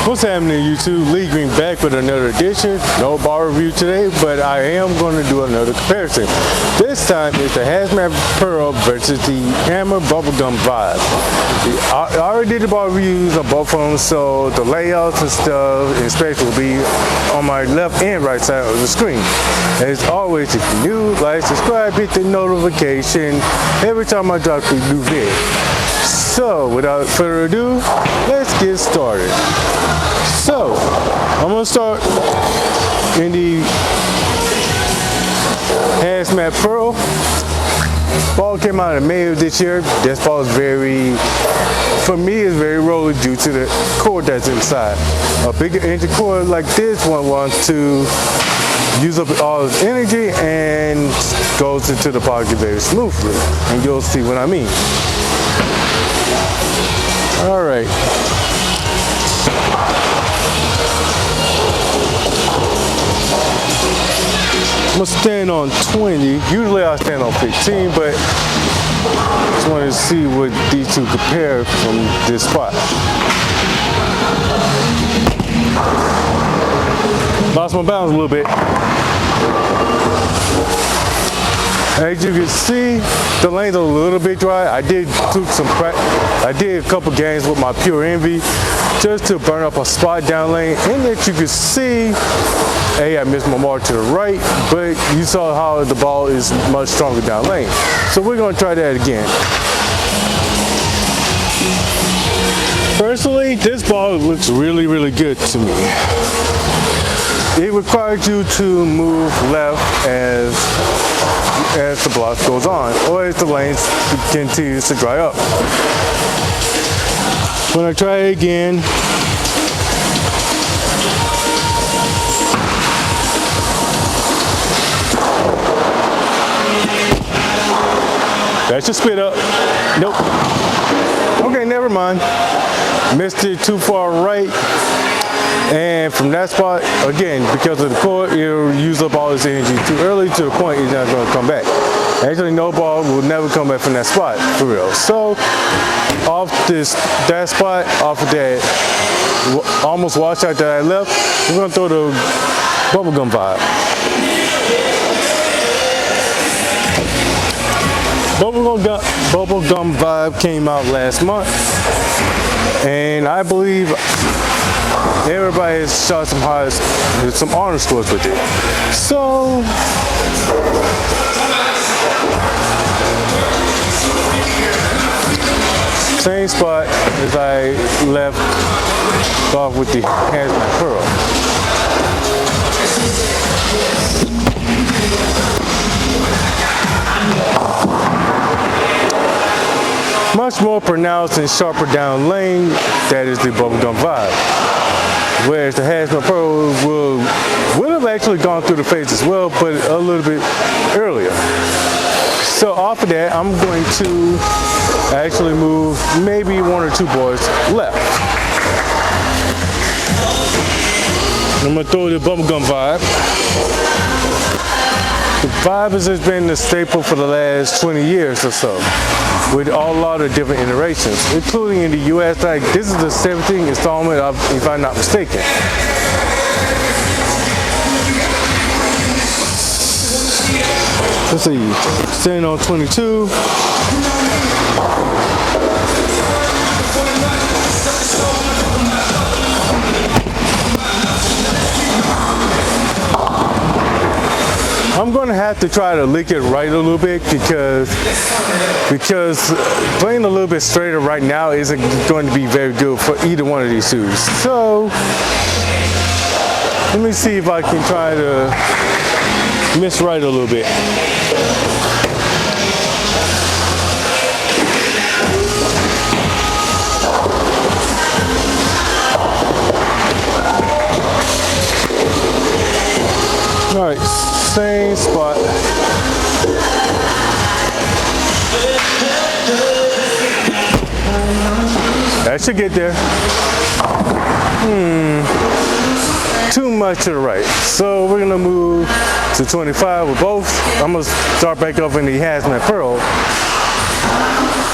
What's happening, YouTube? Lee Green back with another edition. No bar review today, but I am going to do another comparison. This time it's the Hazmat Pearl versus the Hammer Bubblegum Vibe. I already did the bar reviews on both of them, so the layouts and stuff and specs will be on my left and right side of the screen. As always, if you're new, like, subscribe, hit the notification every time I drop a new video. So, without further ado, let's get started. So, I'm going to start in the Hazmat Pearl. Ball came out in May of this year. This ball is for me, it's very rolly due to the cord that's inside. A bigger engine cord like this one wants to use up all its energy and goes into the pocket very smoothly. And you'll see what I mean. All right. I'm gonna stand on 20. Usually I stand on 15, but just wanted to see what these two compare from this spot. Lost my balance a little bit. As you can see, the lane's a little bit dry. I did a couple games with my Pure Envy just to burn up a spot down lane. And that you can see, I missed my mark to the right, but you saw how the ball is much stronger down lane. So we're gonna try that again. Personally, this ball looks really, really good to me. It requires you to move left as the block goes on, or as the lane continues to dry up. When I try it again, that should spit up. Nope. Okay, never mind. Missed it too far right. And from that spot, again, because of the cord, it'll use up all its energy too early to the point it's not going to come back. Actually, no ball will never come back from that spot, for real. So, off that spot, off of that almost washout that I left, we're going to throw the Bubblegum Vibe. Bubblegum Vibe came out last month, and I believe everybody has shot some honor scores with it. So, same spot as I left off with the Hazmat Pearl. Much more pronounced and sharper down lane, that is the Bubblegum Vibe. Whereas the Hazmat Pearl would have actually gone through the phase as well, but a little bit earlier. So off of that, I'm going to actually move maybe one or two boards left. I'm going to throw the Bubblegum Vibe. The Vibe has been the staple for the last 20 years or so, with a lot of different iterations, including in the US. Like, this is the 17th installment, if I'm not mistaken. Let's see, standing on 22. I'm going to have to try to lick it right a little bit because playing a little bit straighter right now isn't going to be very good for either one of these shoes. So let me see if I can try to miss right a little bit. All right, same spot. That should get there. Too much to the right. So we're gonna move to 25 with both. I'm gonna start back up in the Hazmat Pearl.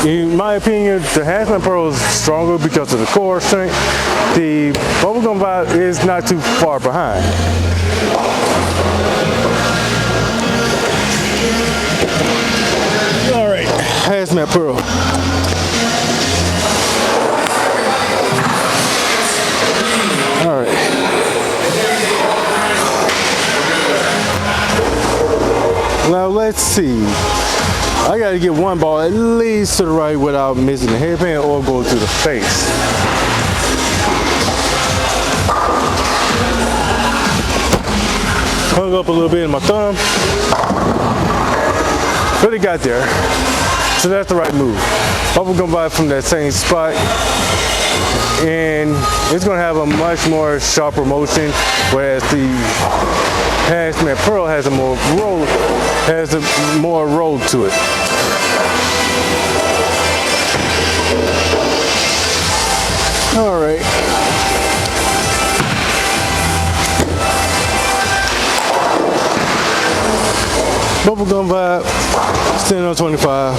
In my opinion, the Hazmat Pearl is stronger because of the core strength. the Bubblegum Vibe is not too far behind. All right, Hazmat Pearl. All right. Now let's see. I gotta get one ball at least to the right without missing the headband or go to the face. Hung up a little bit in my thumb, but it got there. So that's the right move. Bubblegum Vibe from that same spot, and it's gonna have a much more sharper motion, whereas the Hazmat Pearl has a more roll to it. All right. Bubblegum Vibe, standing on 25.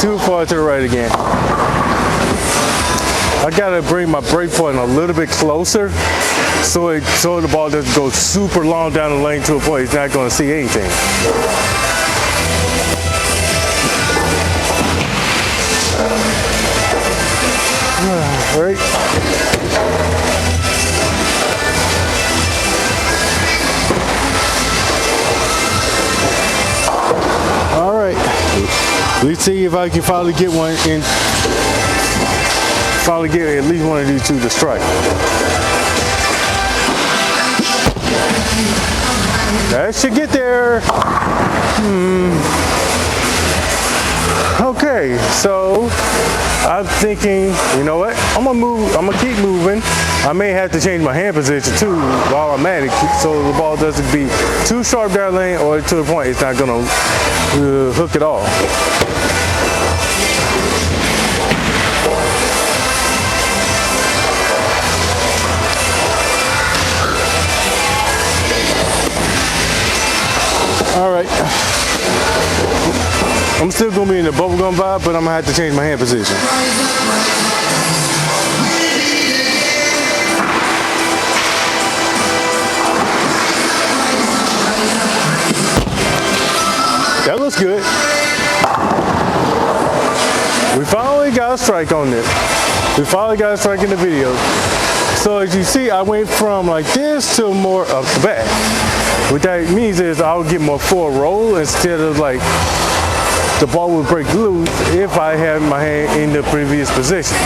Too far to the right again. I gotta bring my brake point a little bit closer so the ball doesn't go super long down the lane to a point it's not gonna see anything. All right. All right. Let's see if I can finally get one in. Finally get at least one of these two to strike. That should get there. Okay, so I'm thinking, you know what? I'm gonna keep moving. I may have to change my hand position too while I'm at it, so the ball doesn't be too sharp down lane or to the point it's not gonna hook at all. All right. I'm still gonna be in the Bubblegum Vibe, but I'm gonna have to change my hand position. That looks good. We finally got a strike on this. We finally got a strike in the video. So as you see, I went from like this to more up the back. What that means is I'll get more full roll instead of like the ball will break loose if I had my hand in the previous position.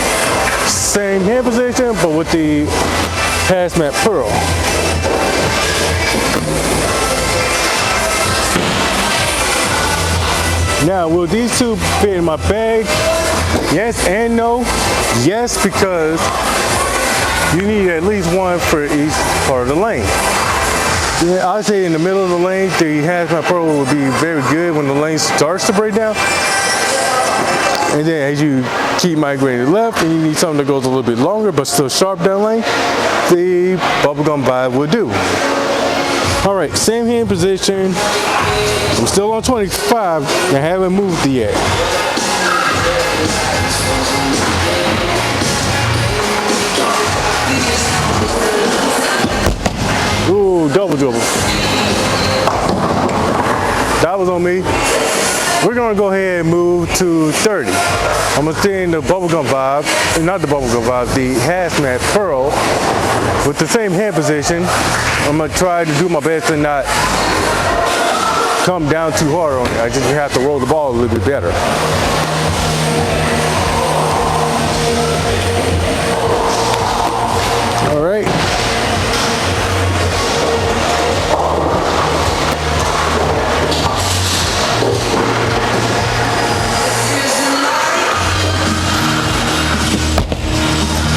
Same hand position, but with the Hazmat Pearl. Now, will these two fit in my bag? Yes and no. Yes, because you need at least one for each part of the lane. Yeah, I'd say in the middle of the lane, the Hazmat Pearl would be very good when the lane starts to break down. And then as you keep migrating left and you need something that goes a little bit longer but still sharp down lane, the Bubblegum Vibe will do. All right, same hand position. I'm still on 25 and I haven't moved yet. Ooh, double dribble. That was on me. We're gonna go ahead and move to 30. I'm gonna stay in the Bubblegum Vibe, not the Bubblegum Vibe, the Hazmat Pearl with the same hand position. I'm gonna try to do my best to not come down too hard on it. I just have to roll the ball a little bit better. All right.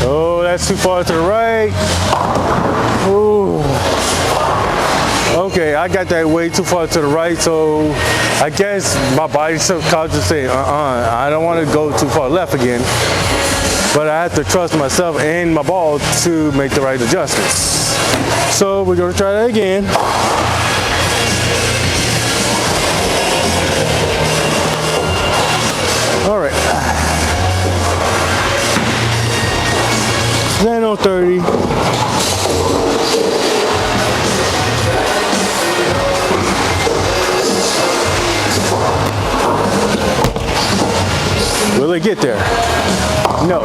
Oh, that's too far to the right. Ooh. Okay, I got that way too far to the right, so I guess my body's subconscious saying, I don't want to go too far left again. But I have to trust myself and my ball to make the right adjustments. So we're going to try that again. Will it get there? No.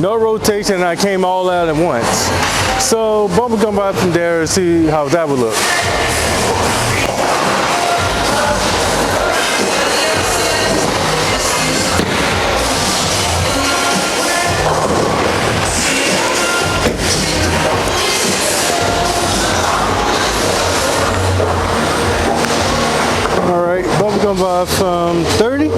No rotation, I came all out at once. So Bubblegum Vibe from there and see how that would look. All right, Bubblegum Vibe from 30.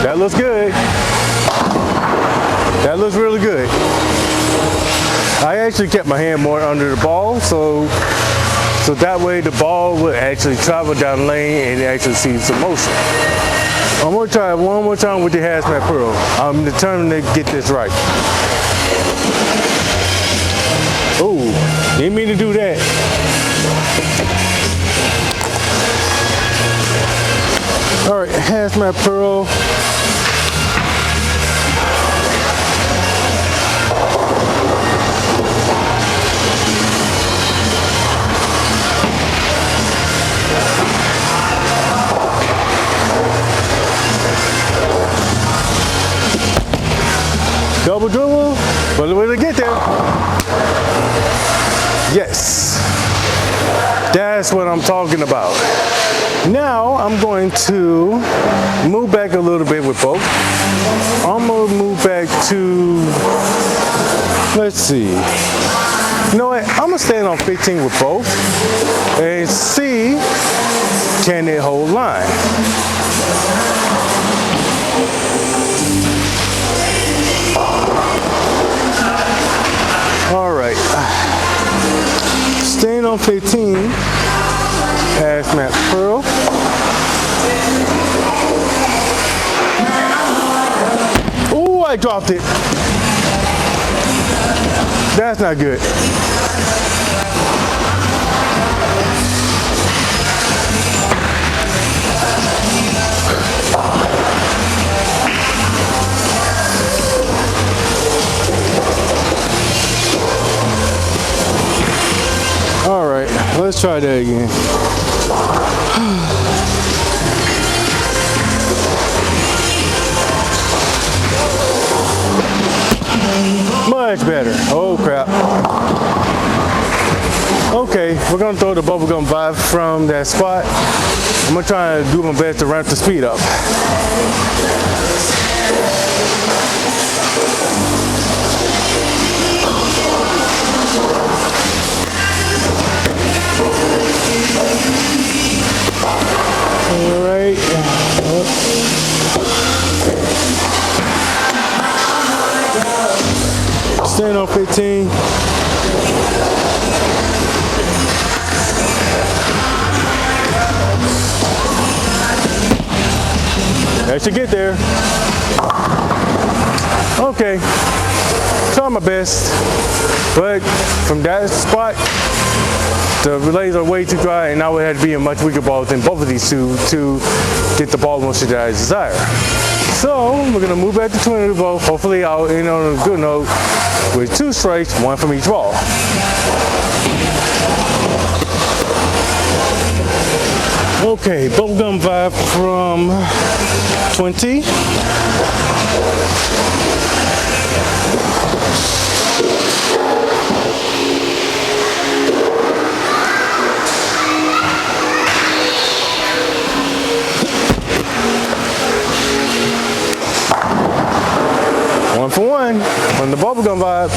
That looks good. That looks really good. I actually kept my hand more under the ball, so that way the ball would actually travel down the lane and actually see some motion. I'm gonna try it one more time with the Hazmat Pearl. I'm determined to get this right. Oh, didn't mean to do that. All right, Hazmat Pearl. Double dribble, but will it get there? Yes. That's what I'm talking about. Now I'm going to move back a little bit with both. I'm going to move back to, let's see. You know what? I'm going to stand on 15 with both and see, can it hold line? All right. Staying on 15. Hazmat Pearl. Oh, I dropped it. That's not good. All right, let's try that again. Much better. Oh crap. Okay, we're gonna throw the Bubblegum Vibe from that spot. I'm gonna try to do my best to ramp the speed up. All right. Stand on 15. That should get there. Okay. Try my best. But from that spot, the relays are way too dry, and I would have to be a much weaker ball than both of these two to get the ball motion that I desire. So we're gonna move back to 20 ball. Hopefully I'll end on a good note with 2 strikes, 1 from each ball. Okay, Bubblegum Vibe from 20. One for one on the Bubblegum Vibe.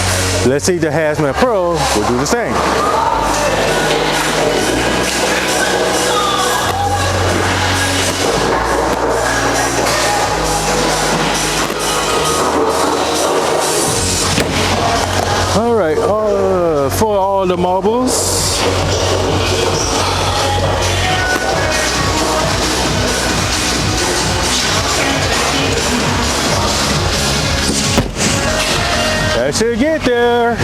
Let's see the Hazmat Pearl will do the same. All right, for all the marbles. That should get there.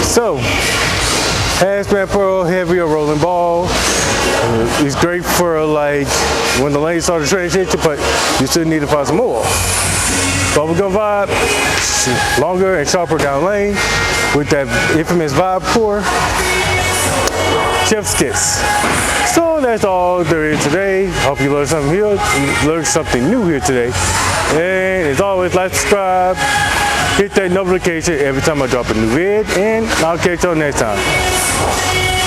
So, Hazmat Pearl, heavier rolling ball. It's great for like when the lane starts to transition, but you still need to find some more. Bubblegum Vibe, longer and sharper down lane with that infamous vibe core. Chef's kiss. So that's all there is today. Hope you learned something here, learned something new here today. And as always, like, subscribe, hit that notification every time I drop a new vid, and I'll catch you next time.